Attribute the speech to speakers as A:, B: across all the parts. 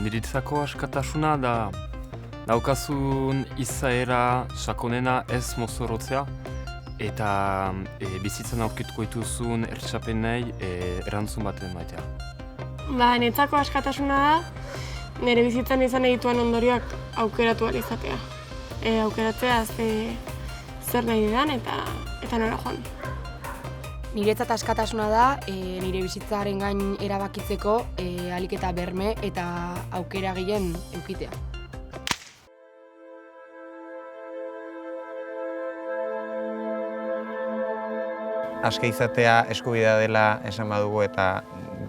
A: Niretzako askatasuna da daukazun izaera sakonena ez mozorrotzea eta bizitzan aurkituko dituzun ertsapenei erantzun baten maitea.
B: Niretzako askatasuna da nire bizitzan izan egituen ondorioak aukeratu ahal izatea. Aukeratzea zer nahi didan eta nora joan.
C: Niretzat askatasuna da nire bizitzaren gain erabakitzeko ahalik eta berme eta aukera gehien edukitea.
D: Aske izatea eskubidea dela esan badugu eta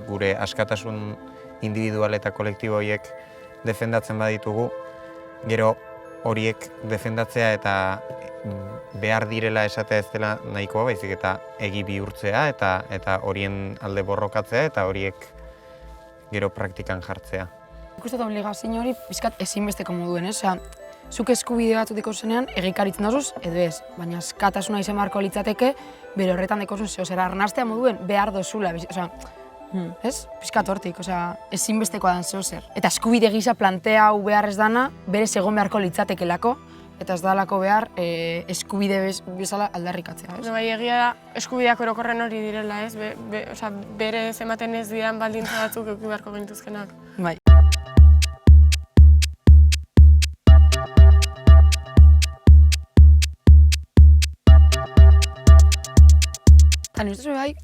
D: gure askatasun individual eta kolektibo horiek defendatzen baditugu, gero horiek defendatzea eta behar direla esatea ez dela nahikoa, baizik eta egi bihurtzea eta horien alde borrokatzea eta horiek gero praktikan jartzea.
C: Ikuste dut obligazio hori pixkat ezinbesteko moduen, Osea, zuk eskubide bat deko zenean egikaritzen dazuz edo ez, baina askatasuna izan beharko litzateke, bere horretan deko zuen zehozera arnastea moduen behar dozula, osea, ez? Pixkat hortik, osea, ezinbestekoa dan zehozer. Eta eskubide gisa plantea hau behar ez dana, berez egon beharko litzatekelako, eta ez dalako behar eskubide bezala aldarrikatzea, ez?
B: Bai, egia da eskubideak orokorren hori direla, ez? Berez ematen ez diran baldintza batzuk eduki beharko genituzkenak.
C: Bai. Eta nire ustez bai,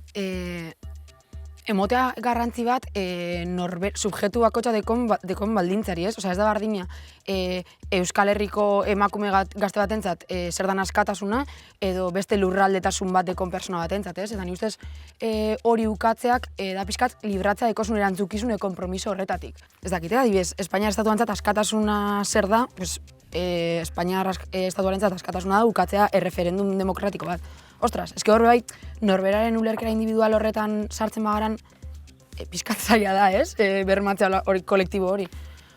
C: emotea garrantzi bat subjektu bakotxa dekon baldintzari, ez? Osea, ez da bardina Euskal Herriko emakume gazte batentzat zer dan askatasuna edo beste lurraldetasun bat dekon persona batentzat, ez? Eta nire ustez hori ukatzeak da pixkat libratzea dekosun erantzukizune konpromiso horretatik. Ez dakite, adibidez, Espainiar estatuantzat askatasuna zer da, Espainiar estatuarentzat askatasuna da ukatzea erreferendum demokratiko bat. Ostras, eske hor bai, norberaren ulerkera individual horretan sartzen bagaran, pixkat zaila da, ez? Bermatzea hori kolektibo hori.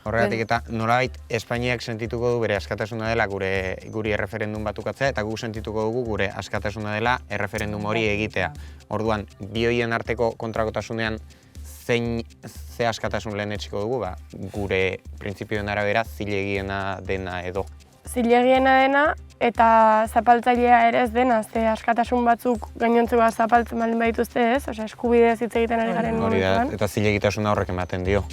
D: Horregatik eta nolabait Espainiak sentituko du bere askatasuna dela guri erreferendum bat ukatzea eta guk sentituko dugu gure askatasuna dela erreferendum hori egitea. Orduan, bi horien arteko kontrakotasunean ze askatasun lehen etxiko dugu, gure printzipioen arabera zilegiena dena edo.
B: Zilegiena dena eta zapaltzailea ere ez dena, ze askatasun batzuk gainontzeko zapaltzen baldin badituzte, ez? Osea, eskubidez hitz egiten ari garen momentuan.
D: Eta zilegitasuna horrek ematen dio.